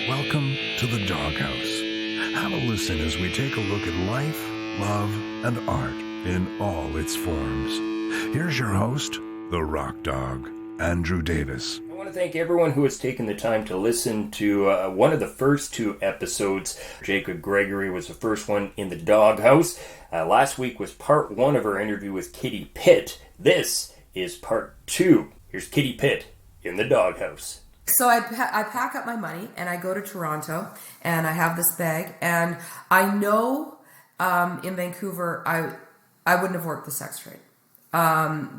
Welcome to the Doghouse. Have a listen as we take a look at life, love, and art in all its forms. Here's your host, the Rock Dog, Andrew Davis. I want to thank everyone who has taken the time to listen to one of the first two episodes. Jacob Gregory was the first one in the Doghouse. Last week was part one of our interview with Kitty Pitt. This is part two. Here's Kitty Pitt in the Doghouse. So I pack up my money and I go to Toronto and I have this bag, and I know in Vancouver I wouldn't have worked the sex trade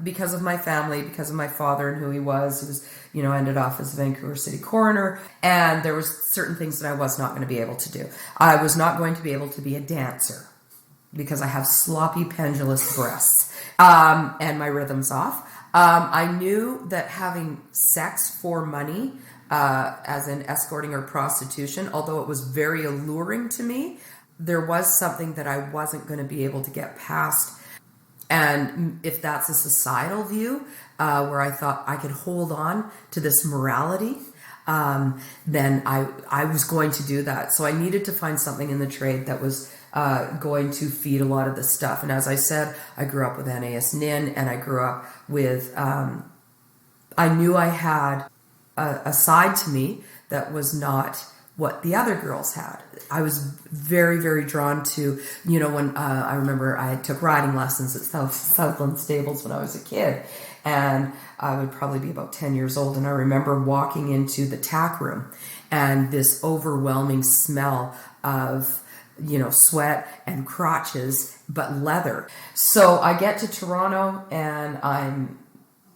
because of my family, because of my father and who he was. He was, ended off as a Vancouver City coroner, and there was certain things that I was not going to be able to do. I was not going to be able to be a dancer because I have sloppy pendulous breasts and my rhythm's off. I knew that having sex for money, as in escorting or prostitution, although it was very alluring to me, there was something that I wasn't going to be able to get past. And if that's a societal view, where I thought I could hold on to this morality, then I was going to do that. So I needed to find something in the trade that was going to feed a lot of this stuff. And as I said, I grew up with NAS Nin, and I grew up with, I knew I had a side to me that was not what the other girls had. I was very, very drawn to, when I remember I took riding lessons at Southland Stables when I was a kid, and I would probably be about 10 years old. And I remember walking into the tack room and this overwhelming smell of sweat and crotches, but leather. So I get to Toronto and I'm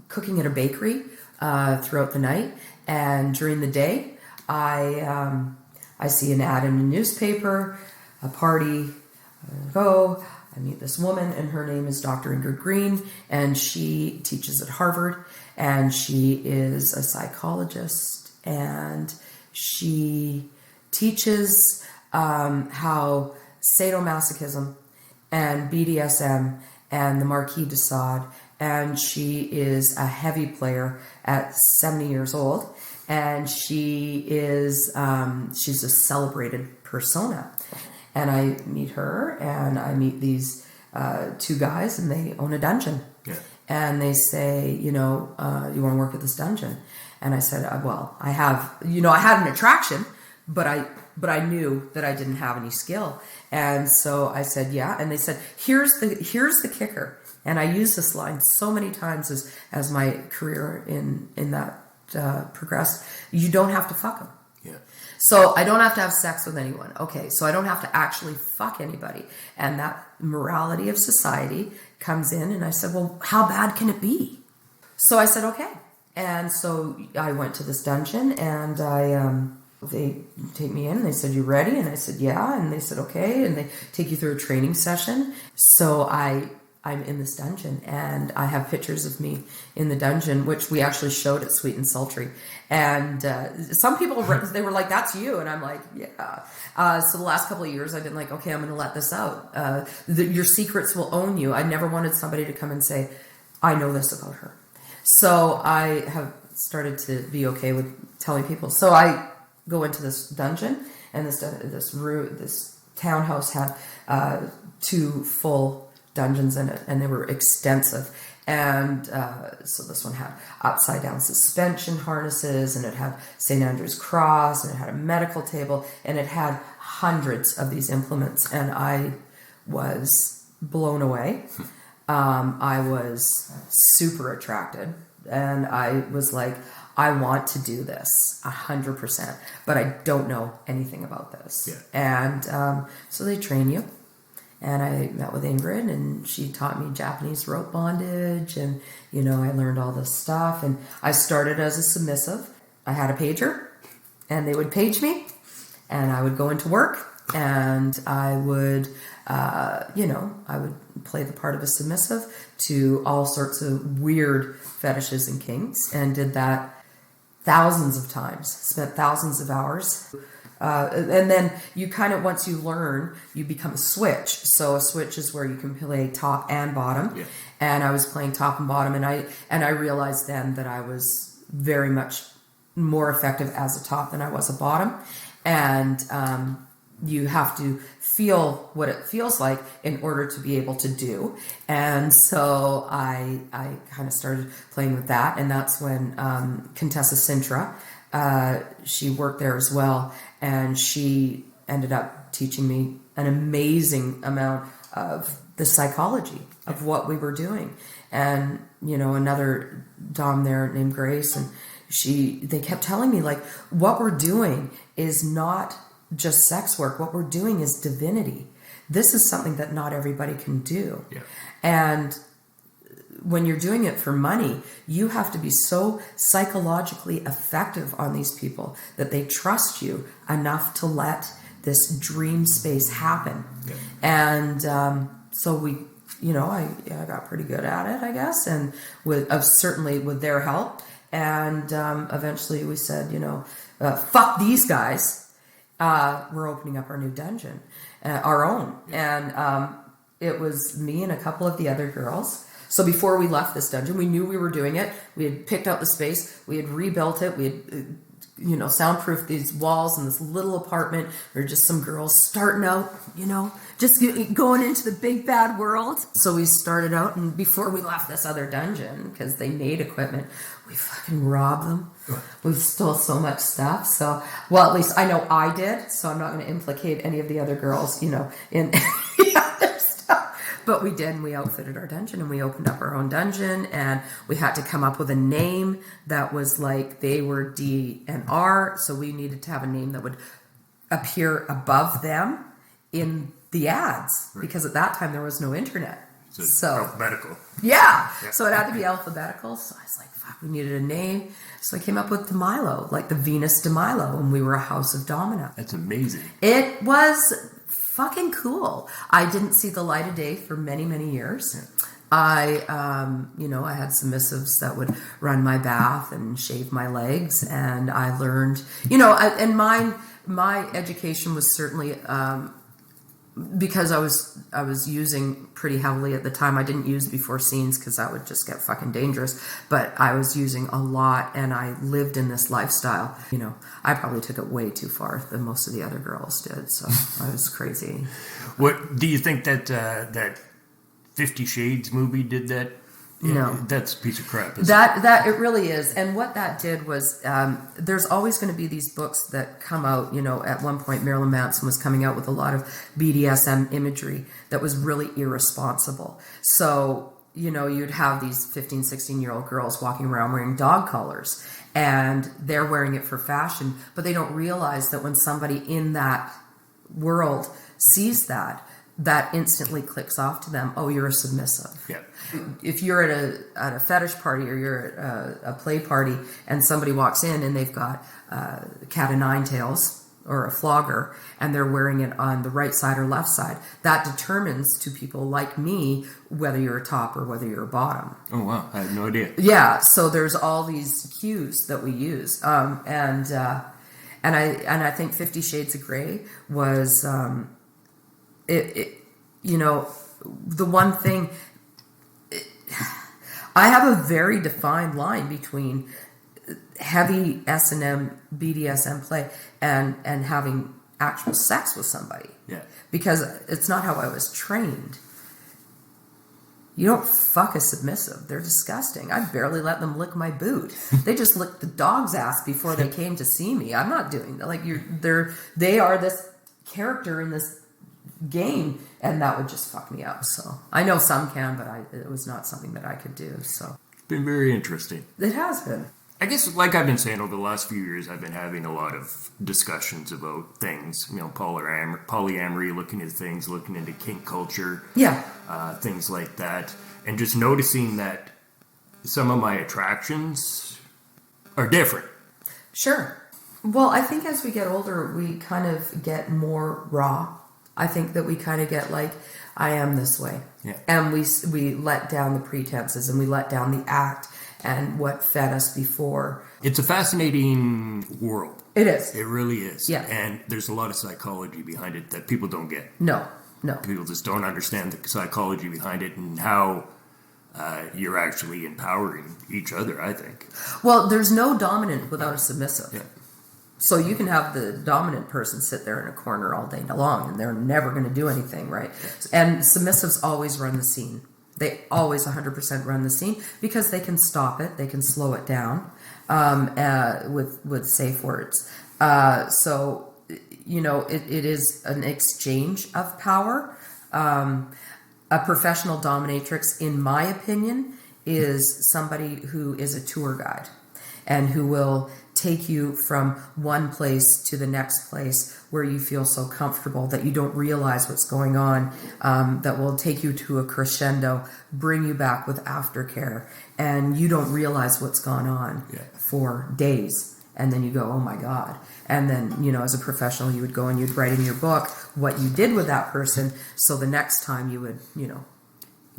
cooking at a bakery throughout the night. And during the day, I see an ad in a newspaper, a party, I meet this woman, and her name is Dr. Ingrid Green, and she teaches at Harvard, and she is a psychologist, and she teaches how sadomasochism and BDSM and the Marquis de Sade, and she is a heavy player at 70 years old, and she is she's a celebrated persona. And I meet her, and I meet these two guys, and they own a dungeon. Yeah. And they say, you want to work at this dungeon? And I said, well, I have, I had an attraction, but I knew that I didn't have any skill. And so I said, yeah. And they said, here's the kicker. And I used this line so many times as my career in that progressed. You don't have to fuck them. Yeah. So I don't have to have sex with anyone. Okay. So I don't have to actually fuck anybody. And that morality of society comes in. And I said, well, how bad can it be? So I said, okay. And so I went to this dungeon, and they take me in, and they said, you ready? And I said, yeah. And they said, okay. And they take you through a training session. So I'm in this dungeon, and I have pictures of me in the dungeon, which we actually showed at Sweet and Sultry. And some people, they were like, that's you. And I'm like, yeah. So the last couple of years, I've been like, okay, I'm going to let this out. Your secrets will own you. I never wanted somebody to come and say, I know this about her. So I have started to be okay with telling people. So I go into this dungeon, and this townhouse had 2 full dungeons in it, and they were extensive. And so this one had upside down suspension harnesses, and it had St. Andrew's cross, and it had a medical table, and it had hundreds of these implements, and I was blown away. I was super attracted, and I was like, I want to do this 100%, but I don't know anything about this. Yeah. And so they train you. And I met with Ingrid, and she taught me Japanese rope bondage, and, I learned all this stuff. And I started as a submissive. I had a pager, and they would page me, and I would go into work, and I would, I would play the part of a submissive to all sorts of weird fetishes and kinks, and did that thousands of times, spent thousands of hours. And then you kind of, once you learn, you become a switch. So a switch is where you can play top and bottom. Yeah. And I was playing top and bottom, and I realized then that I was very much more effective as a top than I was a bottom. and you have to feel what it feels like in order to be able to do. And so I kind of started playing with that, and that's when Contessa Sintra, she worked there as well, and she ended up teaching me an amazing amount of the psychology of what we were doing. And another dom there named Grace, and they kept telling me, like, what we're doing is not just sex work. What we're doing is divinity. This is something that not everybody can do. Yeah. And when you're doing it for money, you have to be so psychologically effective on these people that they trust you enough to let this dream space happen. Yeah. And so we, I got pretty good at it, I guess, and certainly with their help. And eventually we said, fuck these guys. We're opening up our new dungeon, our own. And it was me and a couple of the other girls. So before we left this dungeon, we knew we were doing it. We had picked out the space. We had rebuilt it. We had, soundproofed these walls in this little apartment. There were just some girls starting out, just going into the big bad world. So we started out, and before we left this other dungeon, because they made equipment, we fucking robbed them. We stole so much stuff. So, well, at least I know I did. So I'm not going to implicate any of the other girls, in the other stuff. But we did, and we outfitted our dungeon, and we opened up our own dungeon, and we had to come up with a name that was like, they were D and R, so we needed to have a name that would appear above them in the ads, right, because at that time there was no internet. So alphabetical. Yeah. So it had to be alphabetical. So I was like, fuck, we needed a name. So I came up with DeMilo, like the Venus DeMilo, and we were a house of Domina. That's amazing. It was fucking cool. I didn't see the light of day for many, many years. Yeah. I had submissives that would run my bath and shave my legs, and I learned, and my education was certainly, because I was using pretty heavily at the time. I didn't use before scenes because that would just get fucking dangerous. But I was using a lot, and I lived in this lifestyle. I probably took it way too far than most of the other girls did. So I was crazy. What do you think that 50 Shades movie did that? No, that's a piece of crap. That it really is. And what that did was, there's always going to be these books that come out. At one point, Marilyn Manson was coming out with a lot of BDSM imagery that was really irresponsible. So, you'd have these 15, 16-year-old girls walking around wearing dog collars, and they're wearing it for fashion, but they don't realize that when somebody in that world sees that instantly clicks off to them. Oh, you're a submissive. Yeah. If you're at a fetish party, or you're at a play party, and somebody walks in and they've got a cat of nine tails or a flogger, and they're wearing it on the right side or left side, that determines to people like me whether you're a top or whether you're a bottom. Oh wow, I had no idea. Yeah, so there's all these cues that we use, and I think 50 Shades of Grey was the one thing. I have a very defined line between heavy S&M, BDSM play and having actual sex with somebody. Yeah. Because it's not how I was trained. You don't fuck a submissive. They're disgusting. I barely let them lick my boot. They just licked the dog's ass before they came to see me. I'm not doing that. Like, they are this character in this game, and that would just fuck me up. So I know some can, but it was not something that I could do. So it's been very interesting. It has been. I guess, like I've been saying over the last few years, I've been having a lot of discussions about things, polyamory, looking at things, looking into kink culture, things like that, and just noticing that some of my attractions are different. Sure. Well, I think as we get older, we kind of get more raw. I think that we kind of get like, I am this way. Yeah. And we let down the pretenses, and we let down the act and what fed us before. It's a fascinating world. It is. It really is. Yeah. And there's a lot of psychology behind it that people don't get. No. People just don't understand the psychology behind it and how you're actually empowering each other, I think. Well, there's no dominant without a submissive. Yeah. So you can have the dominant person sit there in a corner all day long and they're never going to do anything, right? And submissives always run the scene. They always 100% run the scene because they can stop it. They can slow it down with safe words. So, it is an exchange of power. A professional dominatrix, in my opinion, is somebody who is a tour guide and who will take you from one place to the next place where you feel so comfortable that you don't realize what's going on, that will take you to a crescendo, bring you back with aftercare, and you don't realize what's gone on for days. And then you go, oh my God. And then, as a professional, you would go and you'd write in your book what you did with that person. So the next time you would,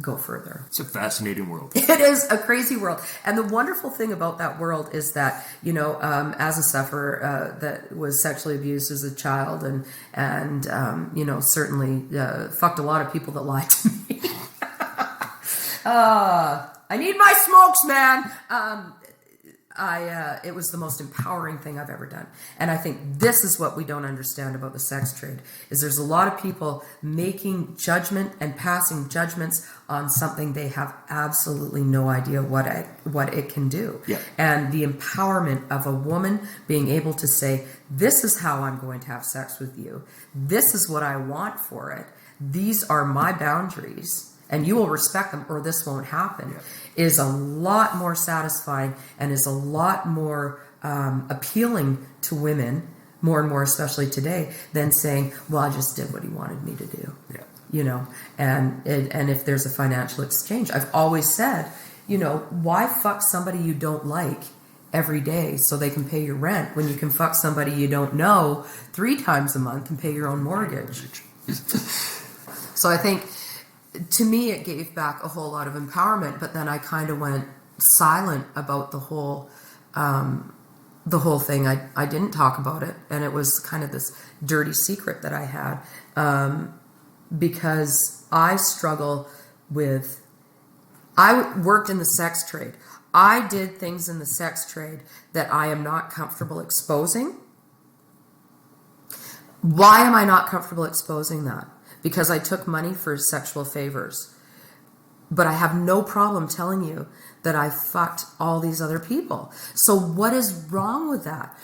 go further. It's a fascinating world. It is a crazy world. And the wonderful thing about that world is that, as a sufferer that was sexually abused as a child and certainly fucked a lot of people that lied to me. I need my smokes, man. It was the most empowering thing I've ever done. And I think this is what we don't understand about the sex trade, is there's a lot of people making judgment and passing judgments on something they have absolutely no idea what it can do. Yeah. And the empowerment of a woman being able to say, this is how I'm going to have sex with you. This is what I want for it. These are my boundaries. And you will respect them or this won't happen, is a lot more satisfying and is a lot more appealing to women, more and more especially today, than saying, well, I just did what he wanted me to do. Yeah. And if there's a financial exchange, I've always said, why fuck somebody you don't like every day so they can pay your rent when you can fuck somebody you don't know 3 times a month and pay your own mortgage? So I think, to me, it gave back a whole lot of empowerment, but then I kind of went silent about the whole thing. I didn't talk about it, and it was kind of this dirty secret that I had, because I struggle with. I worked in the sex trade. I did things in the sex trade that I am not comfortable exposing. Why am I not comfortable exposing that? Because I took money for sexual favors. But I have no problem telling you that I fucked all these other people. So what is wrong with that?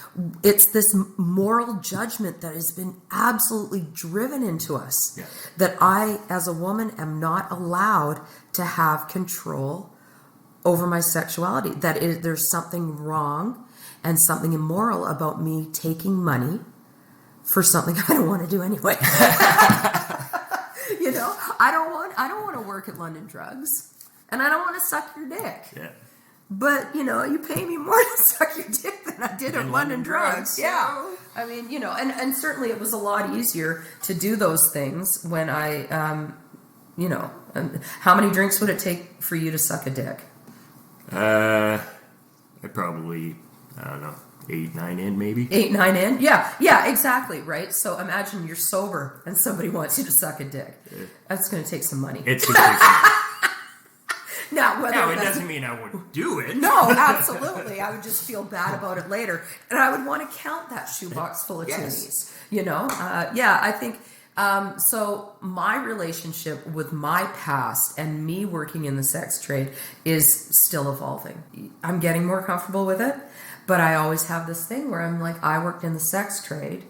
It's this moral judgment that has been absolutely driven into us. That I, as a woman, am not allowed to have control over my sexuality. That there's something wrong and something immoral about me taking money for something I don't want to do anyway. I don't want to work at London Drugs, and I don't want to suck your dick. Yeah. But you pay me more to suck your dick than I did at London Drugs. Yeah. I mean, and certainly it was a lot easier to do those things when I, how many drinks would it take for you to suck a dick? I probably, I don't know, 8, 9 in maybe. 8, 9 in? Yeah, exactly, right? So imagine you're sober and somebody wants you to suck a dick. That's going to take some money. It's going to take some money. Now, it doesn't mean I wouldn't do it. No, absolutely. I would just feel bad about it later. And I would want to count that shoebox full of toonies. I think... so my relationship with my past and me working in the sex trade is still evolving. I'm getting more comfortable with it, but I always have this thing where I'm like, I worked in the sex trade,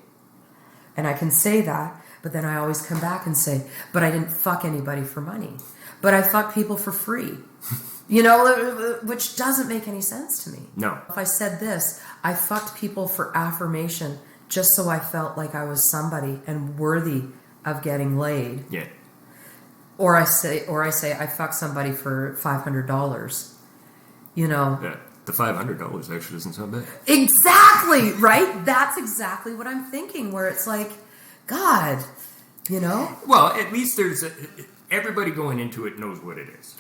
and I can say that, but then I always come back and say, but I didn't fuck anybody for money. But I fuck people for free. Which doesn't make any sense to me. No. If I said this, I fucked people for affirmation just so I felt like I was somebody and worthy of getting laid. Yeah. Or I say I fucked somebody for $500. Yeah. The $500 actually doesn't sound bad. Exactly, right? That's exactly what I'm thinking, where it's like, God, Well, at least there's everybody going into it knows what it is.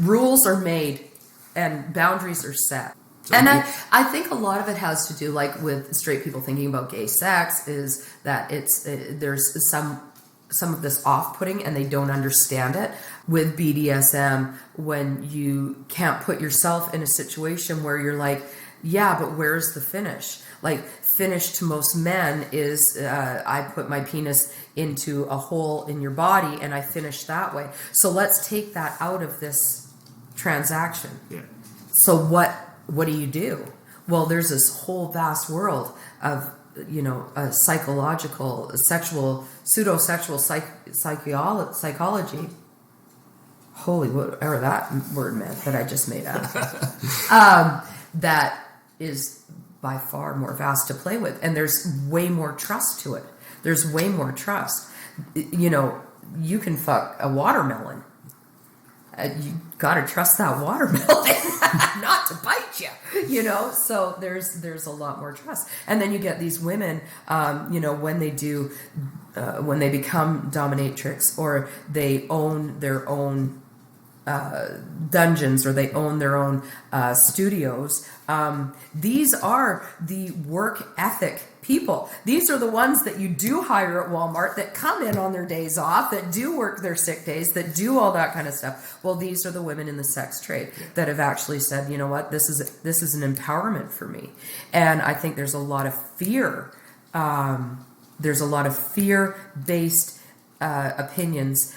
Rules are made and boundaries are set. And I think a lot of it has to do, like with straight people thinking about gay sex, is that there's some of this off-putting and they don't understand it. With BDSM, when you can't put yourself in a situation where you're like, Yeah, but where's the finish? Like, finish to most men is I put my penis into a hole in your body and I finish that way. So let's take that out of this transaction. Yeah. So what do you do? Well, there's this whole vast world of, psychological, sexual, pseudo-sexual psychology. Holy, whatever that word meant that I just made up. That is by far more vast to play with. And there's way more trust to it. There's way more trust. You can fuck a watermelon. You got to trust that watermelon not to bite you, so there's a lot more trust. And then you get these women, when they become dominatrix, or they own their own dungeons, or they own their own studios. These are the work ethic people. These are the ones that you do hire at Walmart, that come in on their days off, that do work their sick days, that do all that kind of stuff. Well, these are the women in the sex trade that have actually said, you know what, this is an empowerment for me. And I think there's a lot of fear. There's a lot of fear-based opinions.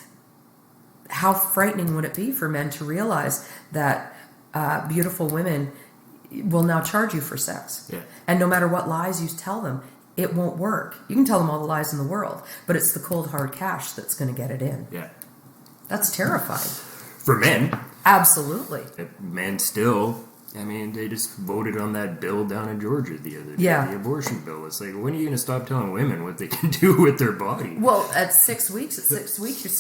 How frightening would it be for men to realize that beautiful women will now charge you for sex? Yeah. And no matter what lies you tell them, it won't work. You can tell them all the lies in the world, but it's the cold hard cash that's going to get it in. Yeah. That's terrifying. For men. Absolutely. Men still, they just voted on that bill down in Georgia the other day, the abortion bill. It's like, when are you going to stop telling women what they can do with their body? Well, at 6 weeks,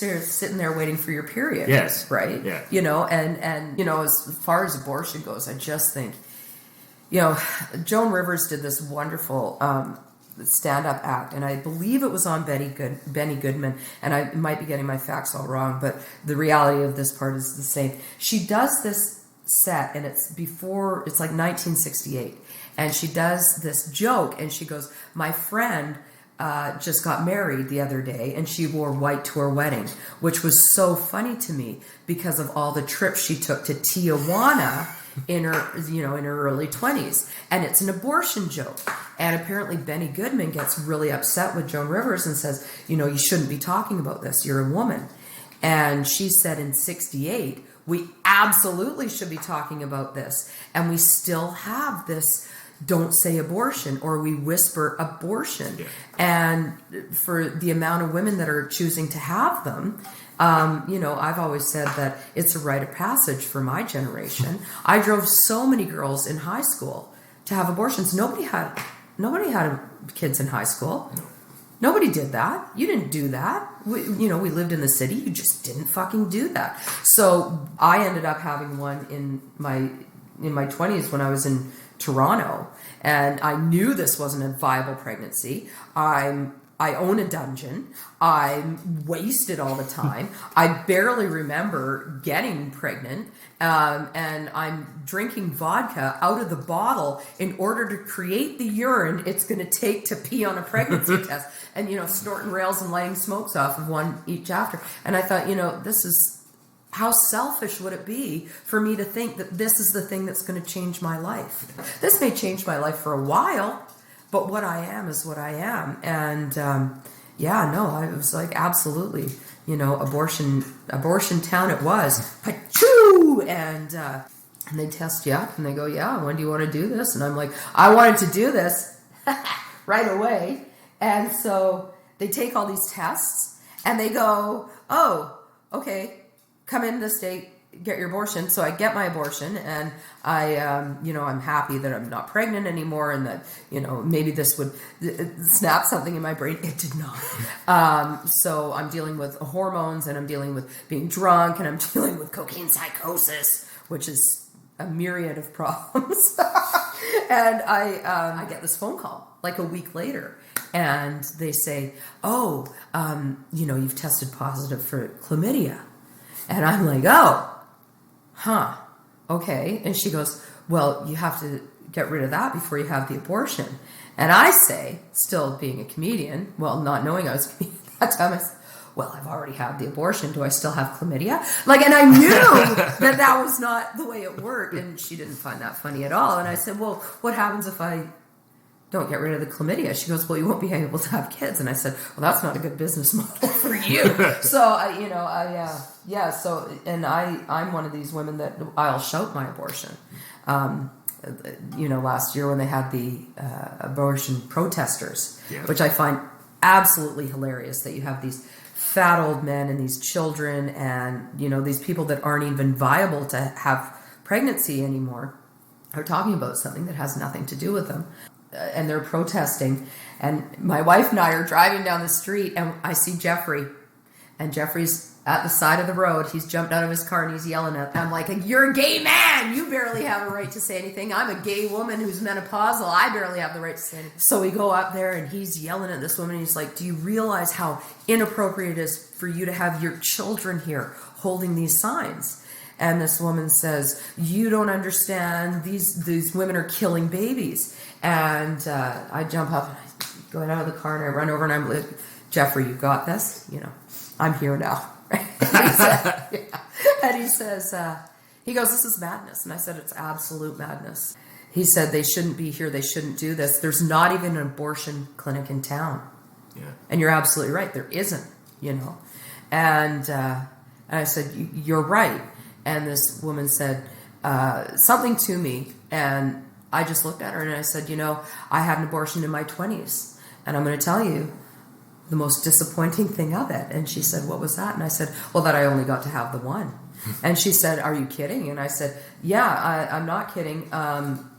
you're sitting there waiting for your period. Yes. Right? Yeah. And as far as abortion goes, I just think, Joan Rivers did this wonderful stand-up act, and I believe it was on Benny Goodman, and I might be getting my facts all wrong, but the reality of this part is the same. She does this set, and it's like 1968, and she does this joke, and she goes, my friend just got married the other day, and she wore white to her wedding, which was so funny to me because of all the trips she took to Tijuana in her early 20s, and it's an abortion joke. And apparently Benny Goodman gets really upset with Joan Rivers and says, you shouldn't be talking about this, you're a woman. And she said, in 68, we absolutely should be talking about this, and we still have this don't say abortion, or we whisper abortion. Yeah. And for the amount of women that are choosing to have them, I've always said that it's a rite of passage for my generation. I drove so many girls in high school to have abortions. Nobody had kids in high school. No. Nobody did that. You didn't do that. We lived in the city. You just didn't fucking do that. So I ended up having one in my 20s when I was in Toronto, and I knew this wasn't a viable pregnancy. I own a dungeon. I'm wasted all the time. I barely remember getting pregnant. And I'm drinking vodka out of the bottle in order to create the urine it's going to take to pee on a pregnancy test. And, snorting rails and lighting smokes off of one each after. And I thought, this is... how selfish would it be for me to think that this is the thing that's going to change my life? This may change my life for a while, but what I am is what I am. And I was like, absolutely, abortion town it was. Pachoo! And they test you up and they go, yeah, when do you want to do this? And I'm like, I wanted to do this right away. And so they take all these tests and they go, oh, okay, come in this date, get your abortion. So I get my abortion, and I'm happy that I'm not pregnant anymore, and that, maybe this would snap something in my brain. It did not. So I'm dealing with hormones, and I'm dealing with being drunk, and I'm dealing with cocaine psychosis, which is a myriad of problems. And I get this phone call like a week later, and they say, oh, you've tested positive for chlamydia. And I'm like, oh, okay. And she goes, well, you have to get rid of that before you have the abortion. And I say, still being a comedian, well, not knowing I was a comedian at that time, I said, well, I've already had the abortion. Do I still have chlamydia? Like, and I knew that was not the way it worked. And she didn't find that funny at all. And I said, well, what happens if I don't get rid of the chlamydia? She goes, well, you won't be able to have kids. And I said, well, that's not a good business model for you. So, I'm one of these women that I'll shout my abortion. Last year when they had the abortion protesters, which I find absolutely hilarious, that you have these fat old men and these children and, these people that aren't even viable to have pregnancy anymore are talking about something that has nothing to do with them. And they're protesting. And my wife and I are driving down the street, and I see Jeffrey. And Jeffrey's at the side of the road. He's jumped out of his car and he's yelling at them. I'm like, you're a gay man. You barely have a right to say anything. I'm a gay woman who's menopausal. I barely have the right to say anything. So we go up there and he's yelling at this woman. He's like, do you realize how inappropriate it is for you to have your children here holding these signs? And this woman says, you don't understand. These women are killing babies. And I jump up and I go out of the car and I run over and I'm like, Jeffrey, you got this? I'm here now. And he says, he goes, this is madness. And I said, it's absolute madness. He said, they shouldn't be here. They shouldn't do this. There's not even an abortion clinic in town. Yeah. And you're absolutely right. There isn't, And I said, you're right. And this woman said something to me. And I just looked at her and I said, I had an abortion in my 20s. And I'm going to tell you the most disappointing thing of it. And she said, what was that? And I said, well, that I only got to have the one. And she said, are you kidding? And I said, yeah, I'm not kidding. I'm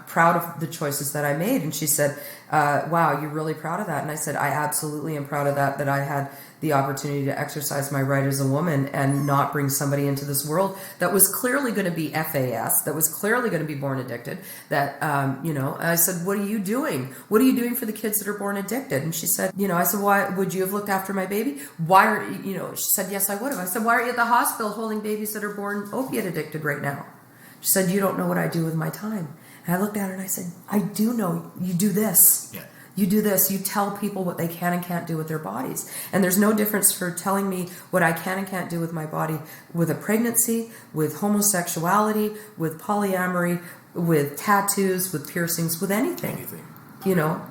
proud of the choices that I made. And she said, wow, you're really proud of that? And I said, I absolutely am proud of that I had the opportunity to exercise my right as a woman and not bring somebody into this world that was clearly going to be FAS, that was clearly going to be born addicted, that, and I said, what are you doing? What are you doing for the kids that are born addicted? And she said, I said, why would you have looked after my baby? Why are she said, yes, I would have. I said, why are you at the hospital holding babies that are born opiate addicted right now? She said, you don't know what I do with my time. And I looked at her and I said, I do know. You do this. Yeah. You do this. You tell people what they can and can't do with their bodies. And there's no difference for telling me what I can and can't do with my body with a pregnancy, with homosexuality, with polyamory, with tattoos, with piercings, with anything.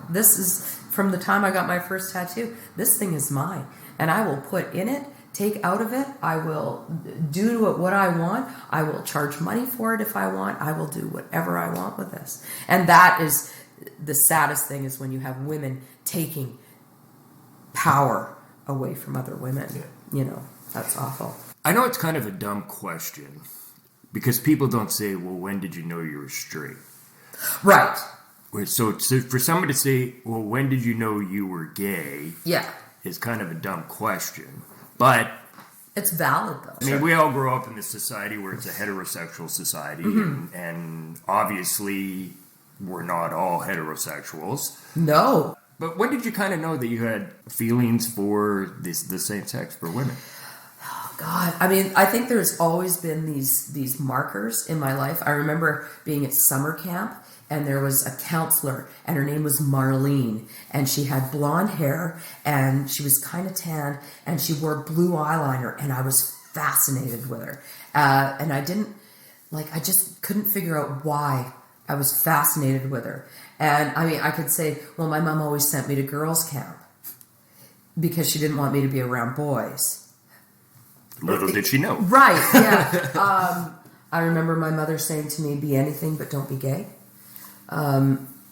This is from the time I got my first tattoo. This thing is mine. And I will put in it, take out of it. I will do what I want. I will charge money for it if I want. I will do whatever I want with this. And that is the saddest thing, is when you have women taking power away from other women. Yeah. That's awful. I know it's kind of a dumb question, because people don't say, well, when did you know you were straight? Right. So for someone to say, well, when did you know you were gay? Yeah. Is kind of a dumb question. But it's valid, though. I mean, we all grow up in this society where it's a heterosexual society, and obviously we're not all heterosexuals. No. But when did you kind of know that you had feelings for the same sex, for women? Oh, God. I mean, I think there's always been these markers in my life. I remember being at summer camp, and there was a counselor, and her name was Marlene, and she had blonde hair, and she was kind of tan, and she wore blue eyeliner, and I was fascinated with her. And I just couldn't figure out why I was fascinated with her. And I mean, I could say, well, my mom always sent me to girls' camp because she didn't want me to be around boys. Little did she know. Right, yeah. I remember my mother saying to me, be anything but don't be gay.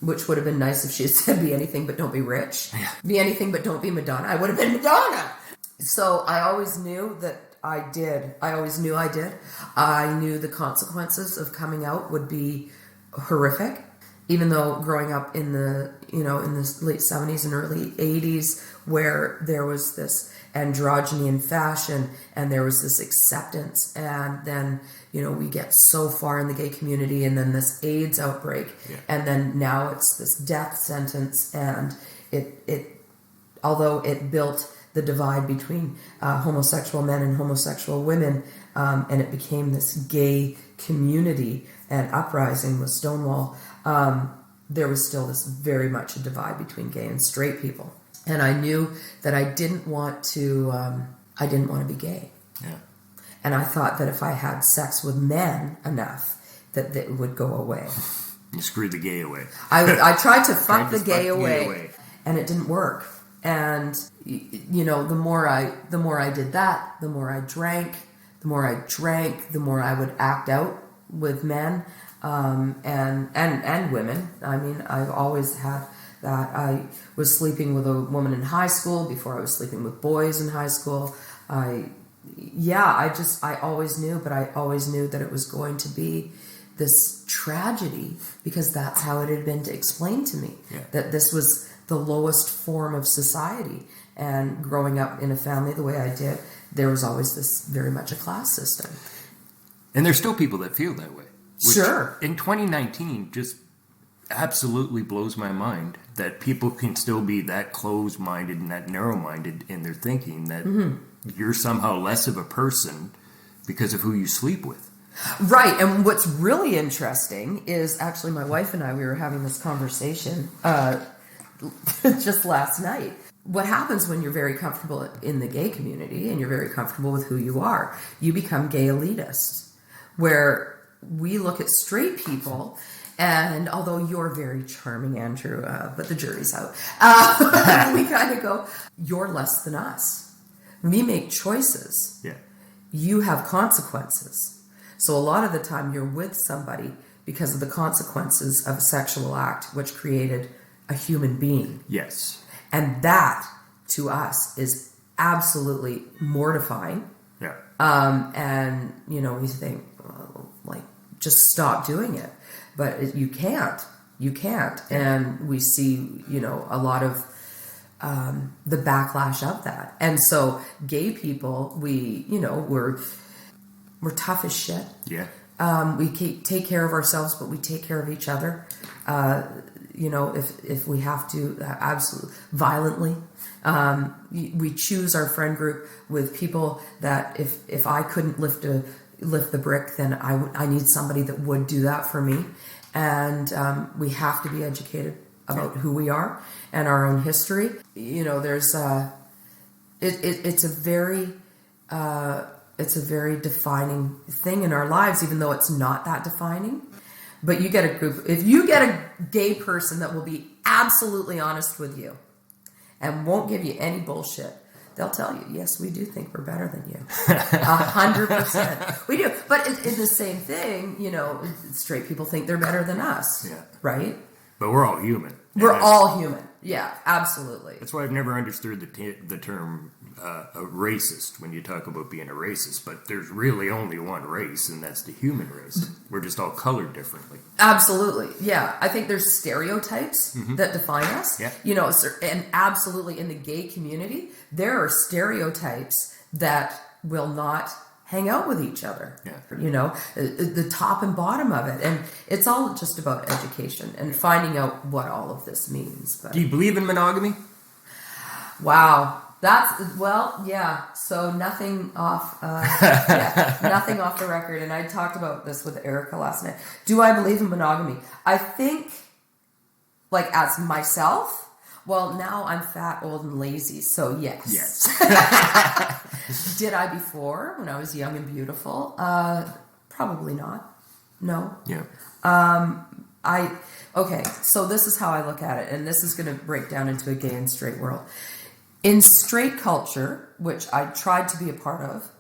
Which would have been nice if she had said, be anything but don't be rich. Yeah. Be anything but don't be Madonna. I would have been Madonna. So I always knew that I did. I always knew I did. I knew the consequences of coming out would be horrific. Even though growing up in the late 70s and early 80s, where there was this androgyny in fashion and there was this acceptance, and then we get so far in the gay community, and then this AIDS outbreak, and then now it's this death sentence, and it although it built the divide between homosexual men and homosexual women, and it became this gay community and uprising with Stonewall, there was still this very much a divide between gay and straight people. And I knew that I didn't want to be gay. Yeah. And I thought that if I had sex with men enough, that it would go away. You screwed the gay away. I tried to fuck the gay away, and it didn't work. And you know, the more I did that, the more I drank. The more I drank, the more I would act out with men and women. I mean, I've always had that. I was sleeping with a woman in high school before I was sleeping with boys in high school. I always knew, but I always knew that it was going to be this tragedy because that's how it had been explained to me, that this was the lowest form of society. And growing up in a family the way I did, there was always this very much a class system. And there's still people that feel that way. Which Sure. In 2019, just absolutely blows my mind that people can still be that closed-minded and that narrow-minded in their thinking that you're somehow less of a person because of who you sleep with. Right. And what's really interesting is actually my wife and I, we were having this conversation just last night. What happens when you're very comfortable in the gay community and you're very comfortable with who you are, you become gay elitists, where we look at straight people, and although you're very charming, Andrew, but the jury's out, we kind of go, you're less than us. We make choices. Yeah. You have consequences. So a lot of the time you're with somebody because of the consequences of a sexual act which created a human being. Yes. And that, to us, is absolutely mortifying. Yeah. And, you know, we think, just stop doing it. But you can't. You can't. And we see, you know, a lot of the backlash of that. And so gay people, we're tough as shit. Yeah. We take care of ourselves, but we take care of each other. You know, if we have to, absolutely violently. We choose our friend group with people that if I couldn't lift the brick, then I need somebody that would do that for me. And we have to be educated about who we are and our own history. You know, there's it's a very defining thing in our lives, even though it's not that defining. But you get a group, if you get a gay person that will be absolutely honest with you and won't give you any bullshit, they'll tell you, yes, we do think we're better than you. 100%. We do. But it's the same thing, you know, straight people think they're better than us. Yeah. Right? But we're all human. We're all human. Yeah, absolutely. That's why I've never understood the term a racist when you talk about being a racist. But there's really only one race, and that's the human race. We're just all colored differently. Absolutely. Yeah. I think there's stereotypes that define us. Yeah. You know, and absolutely in the gay community, there are stereotypes that will not hang out with each other. Yeah. You know, the top and bottom of it. And it's all just about education and finding out what all of this means. But Do you believe in monogamy? wow. Yeah. So nothing off the record. And I talked about this with Erica last night. Do I believe in monogamy? I think, like, as myself, well, now I'm fat, old, and lazy. So yes. Yes. Did I before, when I was young and beautiful? Probably not. No. Yeah. Okay, so this is how I look at it, and this is going to break down into a gay and straight world. In straight culture, which I tried to be a part of,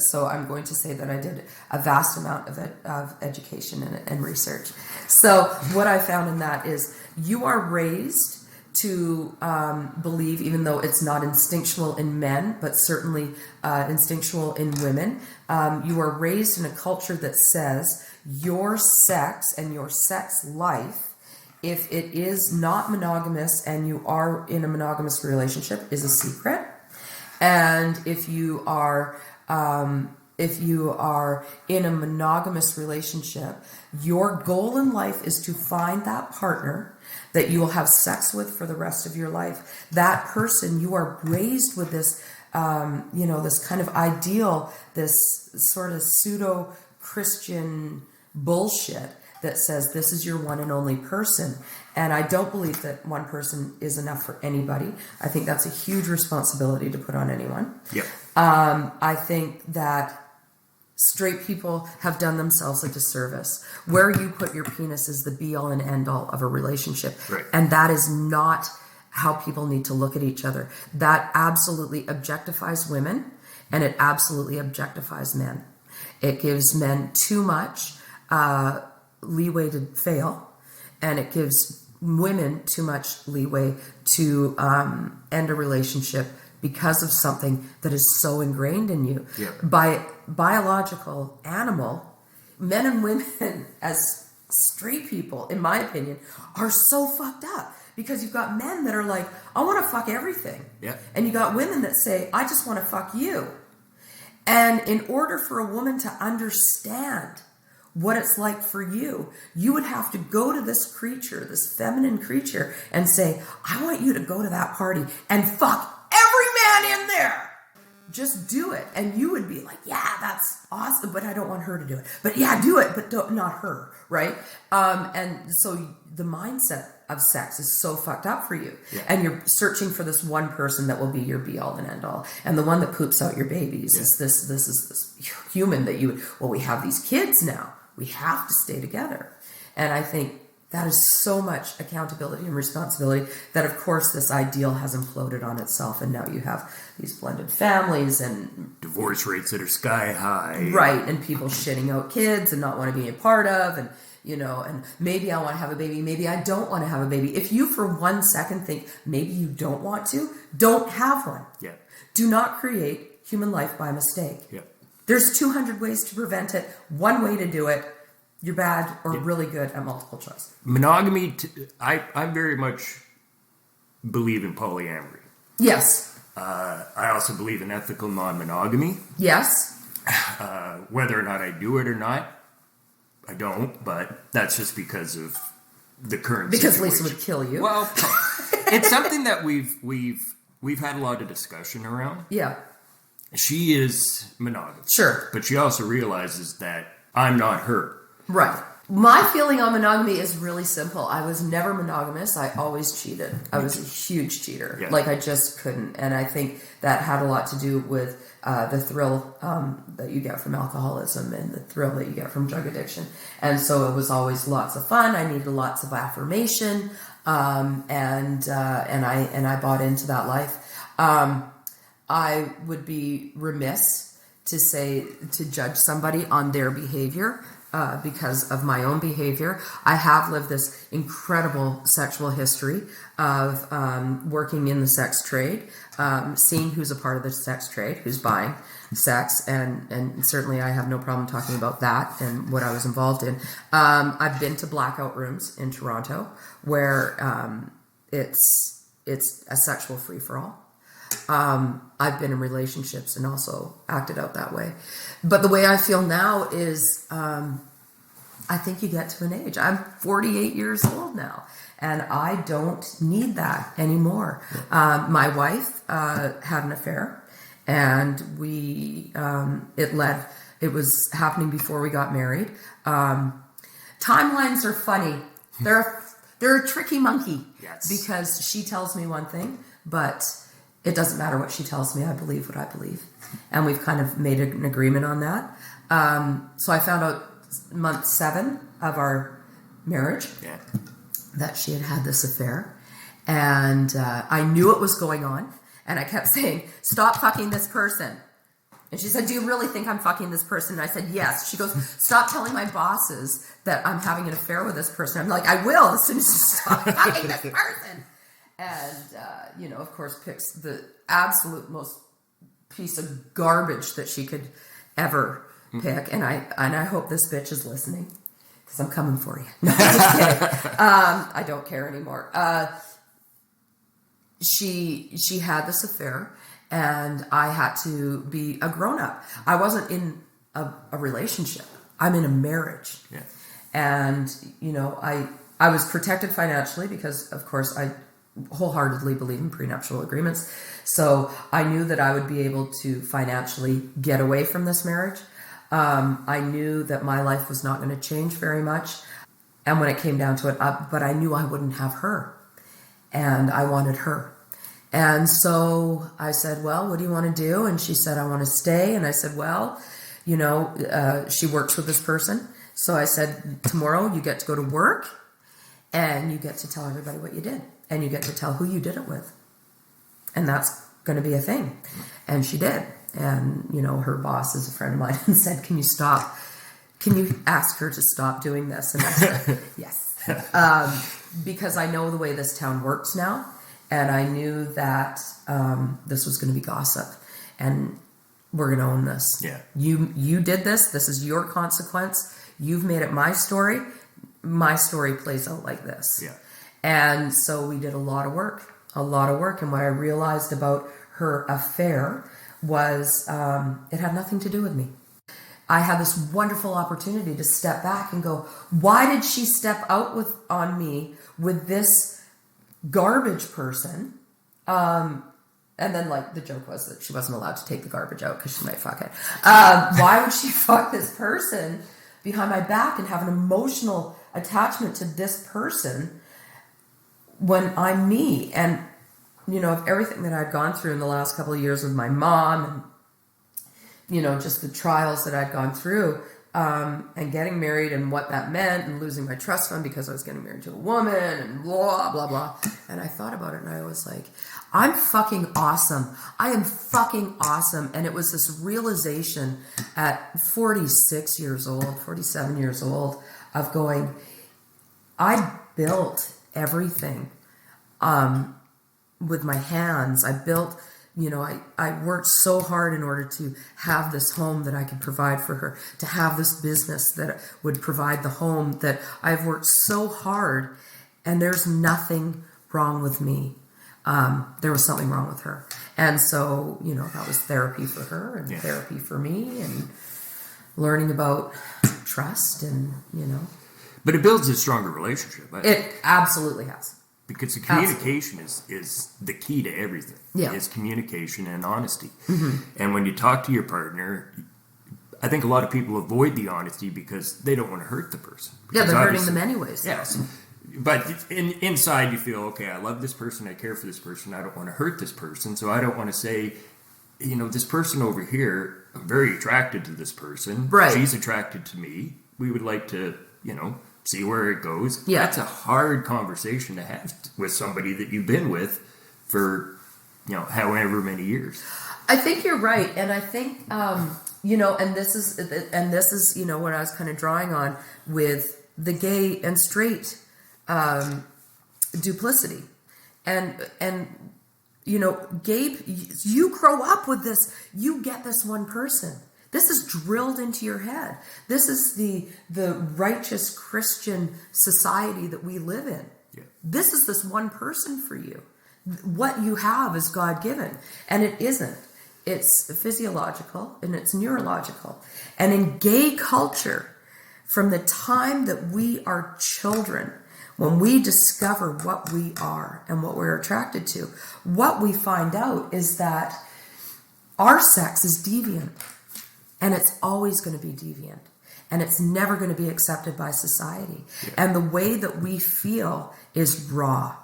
so I'm going to say that I did a vast amount of education and research. So what I found in that is you are raised to believe, even though it's not instinctual in men, but certainly instinctual in women, you are raised in a culture that says your sex and your sex life, if it is not monogamous and you are in a monogamous relationship, is a secret. And if you are in a monogamous relationship, your goal in life is to find that partner that you will have sex with for the rest of your life. That person, you are raised with this, this kind of ideal, this sort of pseudo-Christian bullshit that says this is your one and only person. And I don't believe that one person is enough for anybody. I think that's a huge responsibility to put on anyone. Yep. I think that straight people have done themselves a disservice. Where you put your penis is the be-all and end-all of a relationship. Right. And that is not how people need to look at each other. That absolutely objectifies women, and it absolutely objectifies men. It gives men too much leeway to fail, and it gives women too much leeway to end a relationship because of something that is so ingrained in you. Yeah. By biological animal, men and women as straight people, in my opinion, are so fucked up. Because you've got men that are like, I want to fuck everything. Yeah. And you got women that say, I just want to fuck you. And in order for a woman to understand what it's like for you, you would have to go to this creature, this feminine creature, and say, I want you to go to that party and fuck every man in there. Just do it. And you would be like, yeah, that's awesome, but I don't want her to do it. But yeah, do it, but not her, right? And so the mindset of sex is so fucked up for you. Yeah. And you're searching for this one person that will be your be all and end all. And the one that poops out your babies is this human that we have these kids now. We have to stay together. And I think that is so much accountability and responsibility that, of course, this ideal has imploded on itself. And now you have these blended families and divorce rates that are sky high. Right. And people shitting out kids and not want to be a part of. And, and maybe I want to have a baby. Maybe I don't want to have a baby. If you for 1 second think maybe you don't want to, don't have one. Yeah. Do not create human life by mistake. Yeah. There's 200 ways to prevent it. One way to do it. You're bad or really good at multiple choice. Monogamy, I very much believe in polyamory. Yes. I also believe in ethical non-monogamy. Yes. Whether or not I do it or not, I don't, but that's just because of the current Because situation. Lisa would kill you. Well, it's something that we've had a lot of discussion around. Yeah. She is monogamous. Sure. But she also realizes that I'm not her. Right. My feeling on monogamy is really simple. I was never monogamous. I always cheated. I was a huge cheater. Yeah. Like, I just couldn't. And I think that had a lot to do with the thrill that you get from alcoholism and the thrill that you get from drug addiction. And so it was always lots of fun. I needed lots of affirmation. And I bought into that life. I would be remiss to judge somebody on their behavior. Because of my own behavior. I have lived this incredible sexual history of working in the sex trade, seeing who's a part of the sex trade, who's buying sex, and certainly I have no problem talking about that and what I was involved in. I've been to blackout rooms in Toronto where it's a sexual free-for-all. I've been in relationships and also acted out that way. But the way I feel now is, I think you get to an age. I'm 48 years old now, and I don't need that anymore. My wife had an affair, and it was happening before we got married. Timelines are funny. They're a tricky monkey. Yes. Because she tells me one thing, but it doesn't matter what she tells me. I believe what I believe. And we've kind of made an agreement on that. So I found out month 7 of our marriage that she had this affair. And I knew it was going on. And I kept saying, stop fucking this person. And she said, do you really think I'm fucking this person? And I said, yes. She goes, stop telling my bosses that I'm having an affair with this person. I'm like, I will as soon as you stop fucking this person. And, of course, picks the absolute most piece of garbage that she could ever pick. And I hope this bitch is listening because I'm coming for you. No, I'm just kidding. I don't care anymore. She had this affair, and I had to be a grown-up. I wasn't in a relationship. I'm in a marriage. Yeah. And, I was protected financially because, of course, I wholeheartedly believe in prenuptial agreements. So I knew that I would be able to financially get away from this marriage. I knew that my life was not going to change very much. And when it came down to it, but I knew I wouldn't have her. And I wanted her. And so I said, well, what do you want to do? And she said, I want to stay. And I said, well, she works with this person. So I said, tomorrow you get to go to work and you get to tell everybody what you did. And you get to tell who you did it with. And that's going to be a thing. And she did. And, her boss is a friend of mine and said, can you stop? Can you ask her to stop doing this? And I said, yes. Because I know the way this town works now. And I knew that this was going to be gossip. And we're going to own this. Yeah. You did this. This is your consequence. You've made it my story. My story plays out like this. Yeah. And so we did a lot of work. And what I realized about her affair was it had nothing to do with me. I had this wonderful opportunity to step back and go, why did she step out on me with this garbage person? And then the joke was that she wasn't allowed to take the garbage out because she might fuck it. Why would she fuck this person behind my back and have an emotional attachment to this person when I'm me? And, of everything that I'd gone through in the last couple of years with my mom and, just the trials that I'd gone through, and getting married and what that meant and losing my trust fund because I was getting married to a woman and blah, blah, blah. And I thought about it and I was like, I'm fucking awesome. I am fucking awesome. And it was this realization at 46 years old, 47 years old of going, I built everything with my hands. I built, I worked so hard in order to have this home that I could provide for her, to have this business that would provide the home that I've worked so hard, and there's nothing wrong with me. There was something wrong with her. And so, that was therapy for her and therapy for me and learning about trust and, But it builds a stronger relationship. It absolutely has. Because the communication is the key to everything. Yeah. It's communication and honesty. Mm-hmm. And when you talk to your partner, I think a lot of people avoid the honesty because they don't want to hurt the person. Yeah, they're hurting them anyways. Yes. But inside you feel, okay, I love this person, I care for this person, I don't want to hurt this person, so I don't want to say, this person over here, I'm very attracted to this person. Right. She's attracted to me. We would like to, see where it goes. Yeah. That's a hard conversation to have with somebody that you've been with for, however many years. I think you're right. And I think, and this is, what I was kind of drawing on with the gay and straight duplicity. And Gabe, you grow up with this, you get this one person. This is drilled into your head. This is the righteous Christian society that we live in. Yeah. This is this one person for you. What you have is God-given. And it isn't. It's physiological and it's neurological. And in gay culture, from the time that we are children, when we discover what we are and what we're attracted to, what we find out is that our sex is deviant. And it's always going to be deviant. And it's never going to be accepted by society. Yeah. And the way that we feel is raw.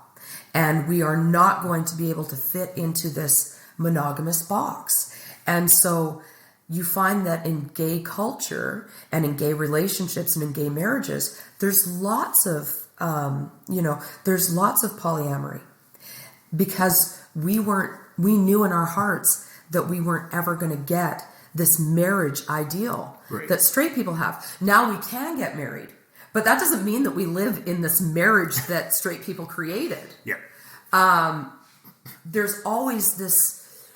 And we are not going to be able to fit into this monogamous box. And so you find that in gay culture and in gay relationships and in gay marriages, there's lots of, there's lots of polyamory. Because we knew in our hearts that we weren't ever going to get this marriage ideal that straight people have. Now we can get married, but that doesn't mean that we live in this marriage that straight people created. Yeah. There's always this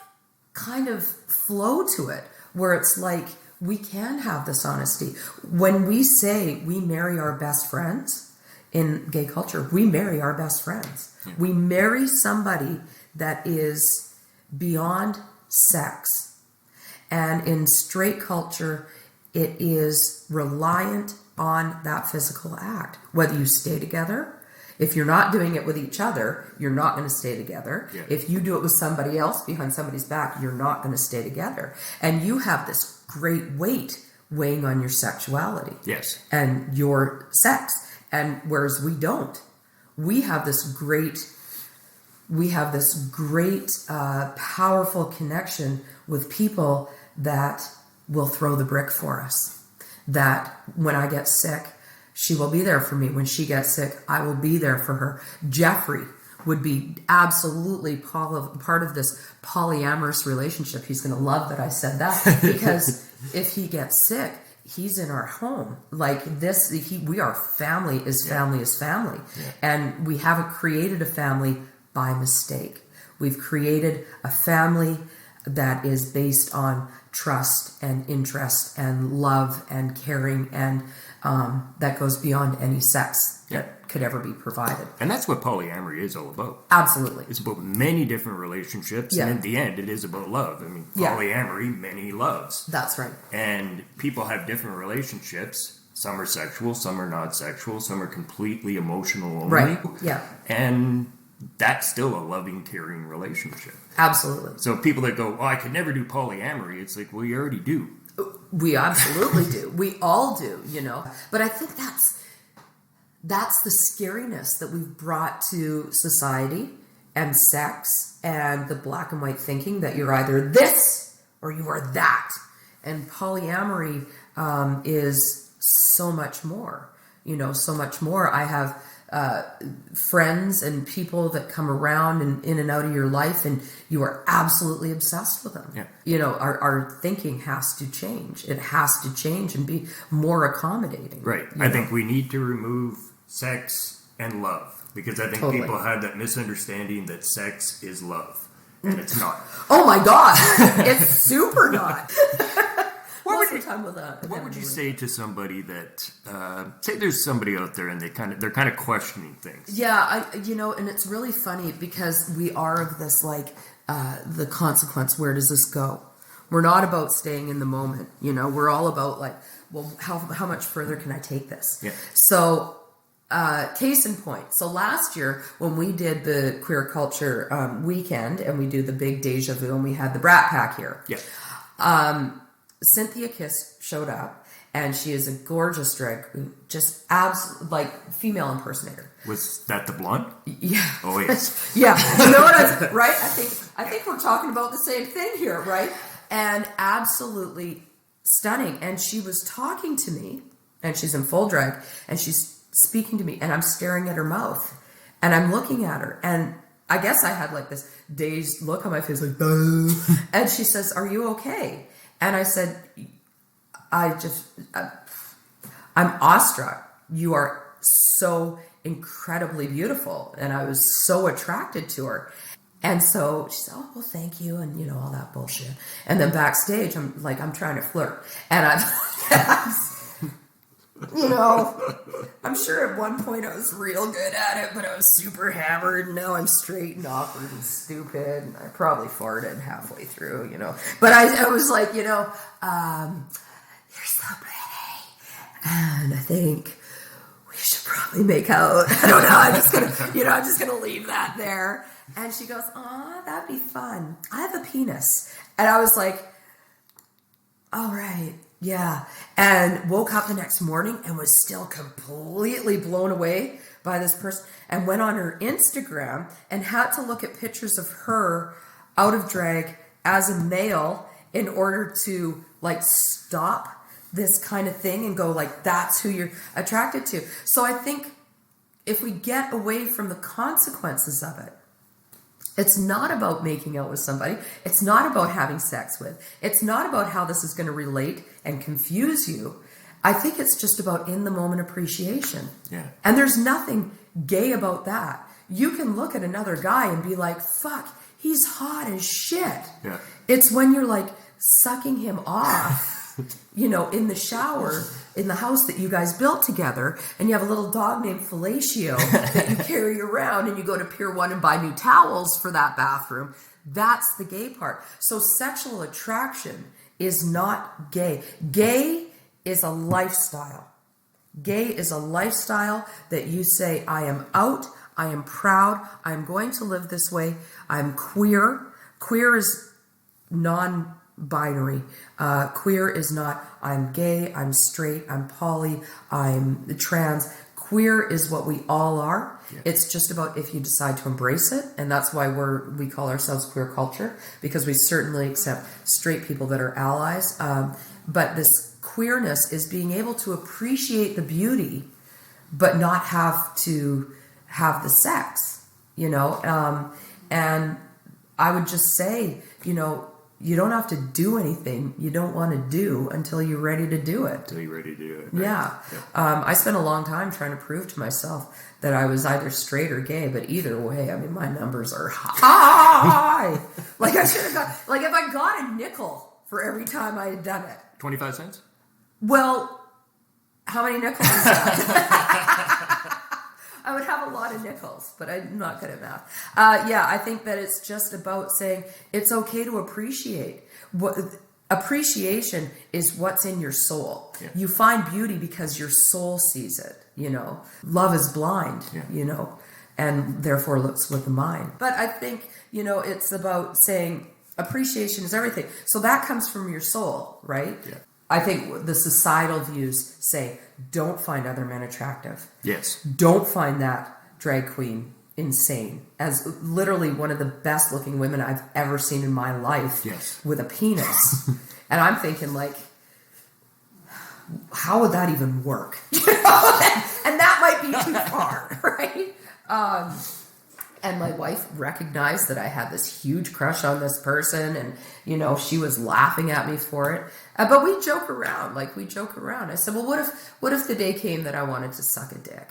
kind of flow to it where it's like we can have this honesty. When we say we marry our best friends in gay culture, we marry our best friends. Yeah. We marry somebody that is beyond sex. And in straight culture, it is reliant on that physical act. Whether you stay together, if you're not doing it with each other, you're not going to stay together. Yeah. If you do it with somebody else behind somebody's back, you're not going to stay together. And you have this great weight weighing on your sexuality. Yes. And your sex. And whereas we don't, we have this great, powerful connection with people that will throw the brick for us. That when I get sick, she will be there for me. When she gets sick, I will be there for her. Jeffrey would be absolutely part of this polyamorous relationship. He's going to love that I said that, because if he gets sick, he's in our home. Like this, we are family is family is family. Yeah. And we haven't created a family by mistake. We've created a family that is based on trust and interest and love and caring, and that goes beyond any sex that could ever be provided. And that's what polyamory is all about. Absolutely. It's about many different relationships, and in the end, it is about love. I mean, polyamory, many loves. That's right. And people have different relationships. Some are sexual, some are not sexual, some are completely emotional only. Right, yeah. And that's still a loving, caring relationship. Absolutely. So people that go, I could never do polyamory, it's like, well, you already do. We absolutely do. We all do, But I think that's the scariness that we've brought to society and sex and the black and white thinking that you're either this or you are that. And polyamory is so much more, so much more. I have friends and people that come around and in and out of your life, and you are absolutely obsessed with them. Yeah. Our thinking has to change. It has to change and be more accommodating. Right. I think we need to remove sex and love, because I think people have that misunderstanding that sex is love, and it's not. Oh my God, it's super not. What would you say to somebody that say there's somebody out there and they're kind of questioning things? Yeah, and it's really funny because we are of this the consequence. Where does this go? We're not about staying in the moment. We're all about well, how much further can I take this? Yeah. So, case in point. So last year when we did the queer culture weekend, and we do the big deja vu, and we had the Brat Pack here. Yeah. Cynthia Kiss showed up, and she is a gorgeous drag queen, just female impersonator. Was that the blonde? Yeah. Oh yes. Yeah. Right? I think we're talking about the same thing here, right? And absolutely stunning. And she was talking to me, and she's in full drag, and she's speaking to me, and I'm staring at her mouth, and I'm looking at her, and I guess I had this dazed look on my face, duh. And she says, "Are you okay?" And I said, I'm awestruck. You are so incredibly beautiful. And I was so attracted to her. And so she said, "Oh, well, thank you." And, all that bullshit. And then backstage, I'm trying to flirt. And I'm sure at one point I was real good at it, but I was super hammered. And now I'm straight and awkward and stupid. And I probably farted halfway through, But I was like, you're so pretty. And I think we should probably make out. I don't know. I'm just gonna leave that there. And she goes, "Aw, that'd be fun. I have a penis." And I was like, "All right. Yeah." And woke up the next morning and was still completely blown away by this person, and went on her Instagram and had to look at pictures of her out of drag as a male in order to stop this kind of thing and go that's who you're attracted to. So I think if we get away from the consequences of it, it's not about making out with somebody. It's not about having sex with. It's not about how this is going to relate and confuse you. I think it's just about in the moment appreciation. Yeah. And there's nothing gay about that. You can look at another guy and be like, "Fuck, he's hot as shit." Yeah. It's when you're sucking him off, in the shower, in the house that you guys built together, and you have a little dog named Fellatio that you carry around, and you go to Pier 1 and buy new towels for that bathroom. That's the gay part. So sexual attraction is not gay. Gay is a lifestyle. Gay is a lifestyle that you say, "I am out, I am proud, I'm going to live this way, I'm queer." Queer is non-binary. Queer is not, "I'm gay, I'm straight, I'm poly, I'm trans." Queer is what we all are. Yeah. It's just about if you decide to embrace it, and that's why we call ourselves queer culture, because we certainly accept straight people that are allies. But this queerness is being able to appreciate the beauty, but not have to have the sex, you know. And I would just say, you know, you don't have to do anything you don't want to do until you're ready to do it. Until you're ready to do it. Right? Yeah. I spent a long time trying to prove to myself that I was either straight or gay, but either way, I mean, my numbers are high. Like I should have got, like if I got a nickel for every time I had done it. 25 cents? Well, how many nickels is that? I would have a lot of nickels, but I'm not good at math. Yeah, I think that it's just about saying it's okay to appreciate. Appreciation is what's in your soul. Yeah. You find beauty because your soul sees it, you know. Love is blind, you know, and therefore looks with the mind. But I think, you know, it's about saying appreciation is everything. So that comes from your soul, right? Yeah. I think the societal views say, don't find other men attractive. Yes. Don't find that drag queen insane. As literally one of the best looking women I've ever seen in my life. Yes. With a penis. And I'm thinking like, how would that even work? You know? And that might be too far, right? And my wife recognized that I had this huge crush on this person, and, you know, she was laughing at me for it. But we joke around. I said, well, what if the day came that I wanted to suck a dick?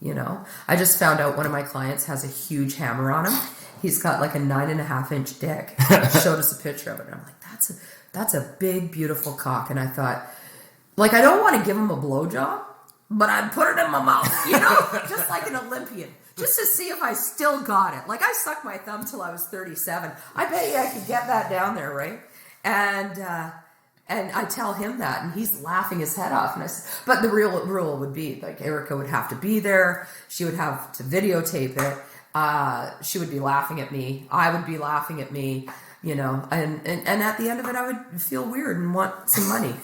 You know, I just found out one of my clients has a huge hammer on him. He's got like a 9.5-inch dick. He showed us a picture of it. And I'm like, that's a big, beautiful cock. And I thought, like, I don't want to give him a blowjob, but I'd put it in my mouth, you know, just like an Olympian. Just to see if I still got it. Like, I sucked my thumb till I was 37. I bet you I could get that down there, right? And I tell him that, and he's laughing his head off. And I said, but the real rule would be, like, Erica would have to be there. She would have to videotape it. She would be laughing at me. I would be laughing at me, you know. And at the end of it, I would feel weird and want some money.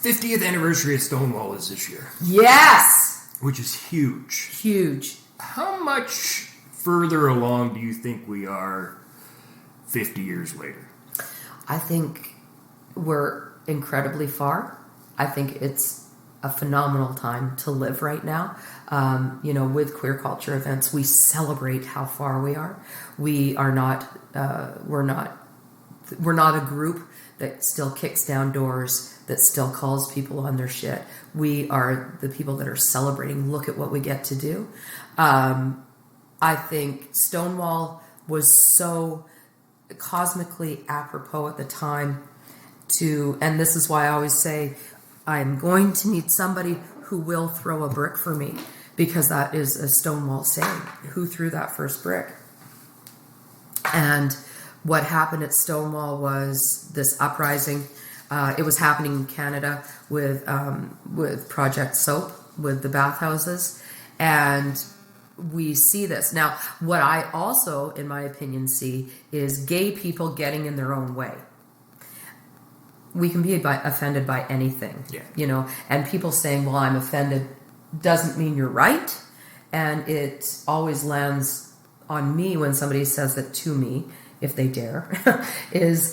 50th anniversary of Stonewall is this year. Yes! Which is huge. Huge. How much further along do you think we are 50 years later? I think we're incredibly far. I think it's a phenomenal time to live right now. You know, with queer culture events, we celebrate how far we are. We are not, we're not a group that still kicks down doors, that still calls people on their shit. We are the people that are celebrating, look at what we get to do. I think Stonewall was so cosmically apropos at the time and this is why I always say, I'm going to need somebody who will throw a brick for me, because that is a Stonewall saying. Who threw that first brick? And what happened at Stonewall was this uprising. It was happening in Canada with Project Soap, with the bathhouses, and we see this. Now, what I also, in my opinion, see is gay people getting in their own way. We can be offended by anything, you know, and people saying, well, I'm offended, doesn't mean you're right, and it always lands on me when somebody says that to me, if they dare, is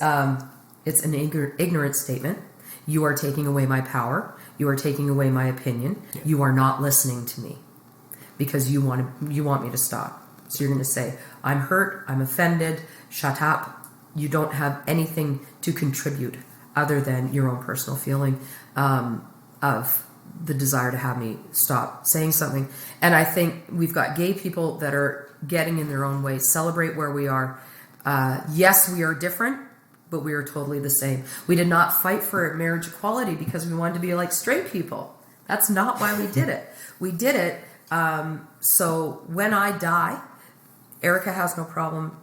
it's an ignorant statement. You are taking away my power. You are taking away my opinion. Yeah. You are not listening to me because you want me to stop. So you're going to say, I'm hurt. I'm offended. Shut up. You don't have anything to contribute other than your own personal feeling of the desire to have me stop saying something. And I think we've got gay people that are getting in their own way, celebrate where we are. Yes, we are different, but we are totally the same. We did not fight for marriage equality because we wanted to be like straight people. That's not why we did it. We did it so when I die, Erica has no problem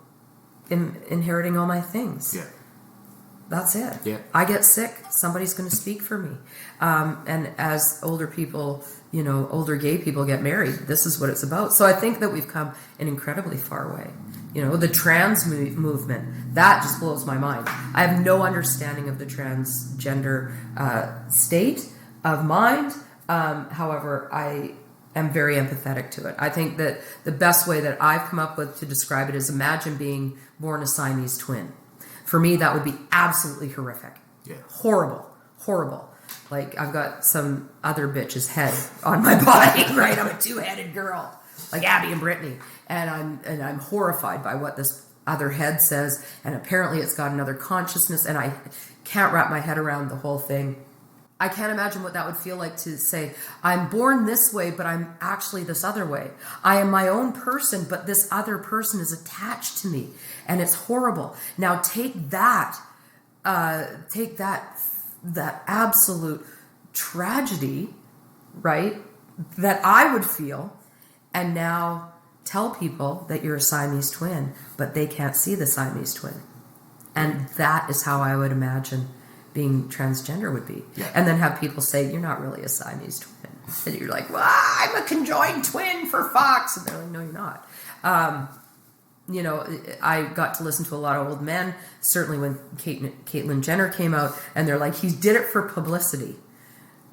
inheriting all my things. Yeah. That's it. Yeah. I get sick, somebody's going to speak for me. And as older people, you know, older gay people get married, this is what it's about. So I think that we've come an incredibly far way. You know, the trans movement, that just blows my mind. I have no understanding of the transgender state of mind, However, I am very empathetic to it. I think that the best way that I've come up with to describe it is imagine being born a Siamese twin. For me, that would be absolutely horrific. Yeah. Horrible. Like, I've got some other bitch's head on my body, right? I'm a two-headed girl, like Abby and Brittany. And I'm horrified by what this other head says. And apparently it's got another consciousness, and I can't wrap my head around the whole thing. I can't imagine what that would feel like to say, I'm born this way, but I'm actually this other way. I am my own person, but this other person is attached to me. And it's horrible. Now take that absolute tragedy, right, that I would feel, and now tell people that you're a Siamese twin, but they can't see the Siamese twin. And that is how I would imagine being transgender would be. Yeah. And then have people say, you're not really a Siamese twin. And you're like, well, I'm a conjoined twin for Fox. And they're like, no, you're not. I got to listen to a lot of old men, certainly when Caitlyn Jenner came out, and they're like, he did it for publicity.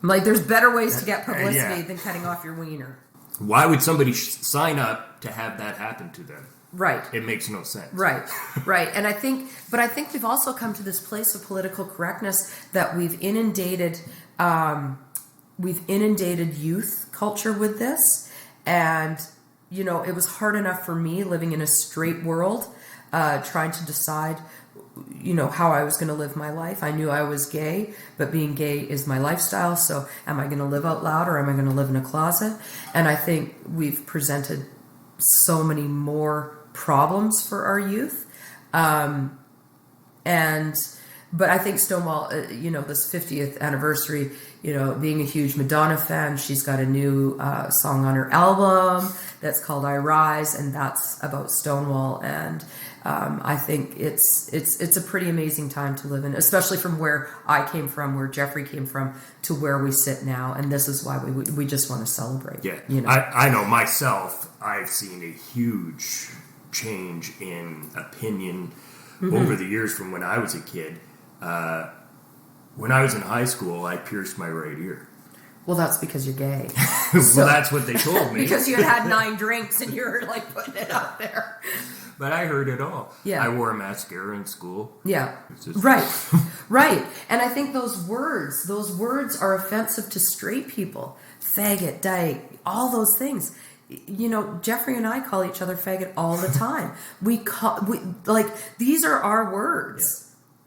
I'm like, there's better ways to get publicity than cutting off your wiener. Why would somebody sign up to have that happen to them? Right. It makes no sense. Right. And I think we've also come to this place of political correctness that we've inundated youth culture with this. And, it was hard enough for me living in a straight world, trying to decide, how I was going to live my life. I knew I was gay, but being gay is my lifestyle. So am I going to live out loud, or am I going to live in a closet? And I think we've presented so many more problems for our youth. But I think Stonewall, this 50th anniversary, being a huge Madonna fan, she's got a new song on her album that's called I Rise, and that's about Stonewall. And I think it's a pretty amazing time to live in, especially from where I came from, where Jeffrey came from, to where we sit now. And this is why we just want to celebrate. Yeah, I know myself, I've seen a huge change in opinion over the years from when I was a kid. When I was in high school, I pierced my right ear. Well, that's because you're gay. Well, that's what they told me. Because you had 9 drinks and you were like putting it out there. But I heard it all. Yeah. I wore mascara in school. Yeah. Right. And I think those words are offensive to straight people. Faggot, dyke, all those things. Jeffrey and I call each other faggot all the time. These are our words. Yeah.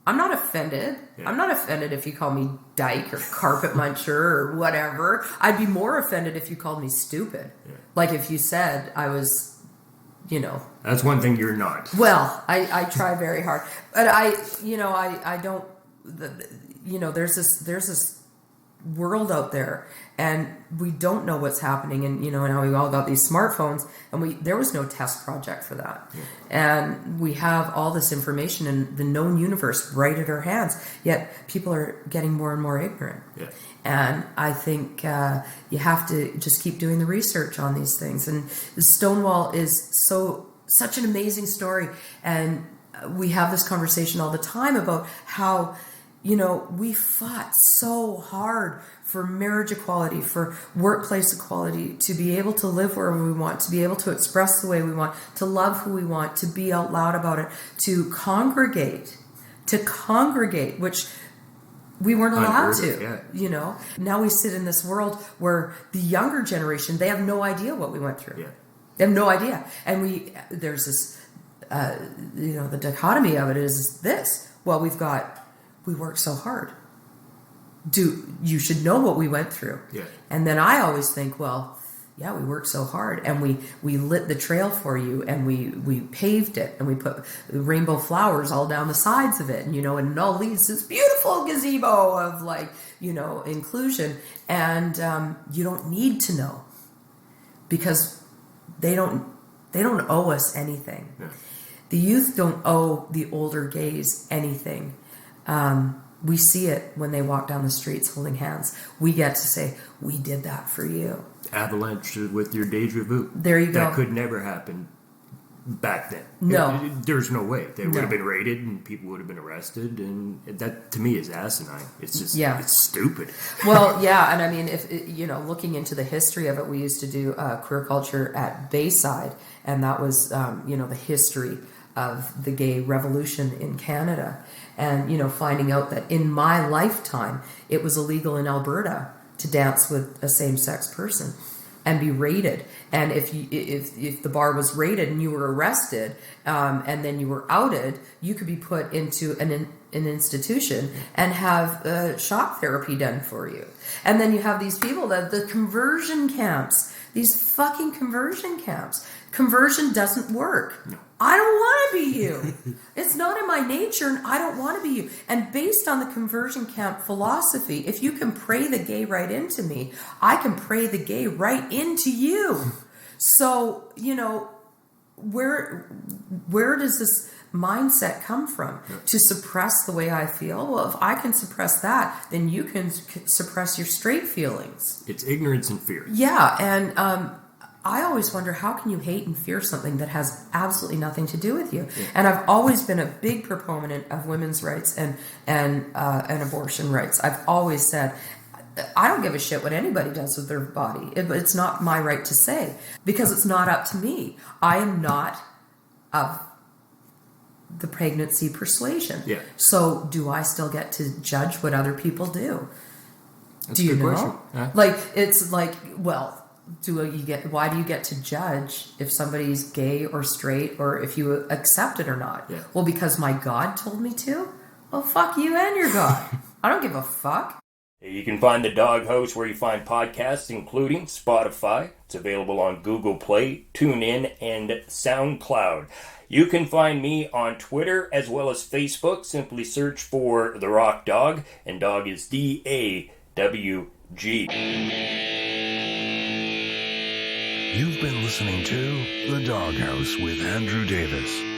I'm not offended. Yeah. I'm not offended if you call me dyke or carpet muncher or whatever. I'd be more offended if you called me stupid. Yeah. Like if you said I was, That's one thing you're not. Well, I try very hard. But I don't, there's this world out there, and we don't know what's happening, and now we've all got these smartphones, and there was no test project for that. Yeah. And we have all this information in the known universe right at our hands, yet people are getting more and more ignorant. Yeah. And I think you have to just keep doing the research on these things. And Stonewall is such an amazing story, and we have this conversation all the time about how we fought so hard for marriage equality, for workplace equality, to be able to live where we want, to be able to express the way we want, to love who we want, to be out loud about it, to congregate, which we weren't allowed to, Now we sit in this world where the younger generation, they have no idea what we went through. Yeah. They have no idea. And there's this, the dichotomy of it is this. Well, we worked so hard. You should know what we went through. Yeah. And then I always think, well, yeah, we worked so hard, and we lit the trail for you, and we paved it, and we put rainbow flowers all down the sides of it, and and it all leads to this beautiful gazebo of inclusion. And you don't need to know, because they don't owe us anything. Yeah. The youth don't owe the older gays anything. We see it when they walk down the streets holding hands. We get to say, we did that for you. Avalanche with your deja vu. There you go. That could never happen back then. No. There's no way. They would No. have been raided and people would have been arrested, and that, to me, is asinine. It's just, Yeah. it's stupid. Well, yeah, and I mean, if looking into the history of it, we used to do queer culture at Bayside, and that was, the history of the gay revolution in Canada, and finding out that in my lifetime it was illegal in Alberta to dance with a same-sex person and be raided. And if the bar was raided and you were arrested, and then you were outed, you could be put into an institution and have shock therapy done for you. And then you have these people that the conversion camps, these fucking conversion camps. Conversion doesn't work. No. I don't want to be you. It's not in my nature, and I don't want to be you. And based on the conversion camp philosophy, if you can pray the gay right into me, I can pray the gay right into you. So, where does this mindset come from? Yeah. To suppress the way I feel? Well, if I can suppress that, then you can suppress your straight feelings. It's ignorance and fear. Yeah, and I always wonder, how can you hate and fear something that has absolutely nothing to do with you? Yeah. And I've always been a big proponent of women's rights and abortion rights. I've always said, I don't give a shit what anybody does with their body. It's not my right to say, because it's not up to me. I am not of the pregnancy persuasion. Yeah. So do I still get to judge what other people do? That's do you a good know? question. Yeah. Like, it's like, well, why do you get to judge if somebody's gay or straight, or if you accept it or not? Yeah. Well, because my God told me to? Well, fuck you and your God. I don't give a fuck. You can find the Dawg House where you find podcasts, including Spotify. It's available on Google Play, TuneIn, and SoundCloud. You can find me on Twitter as well as Facebook. Simply search for The Rock Dawg, and Dawg is DAWG. You've been listening to The Dawg House with Andrew Davis.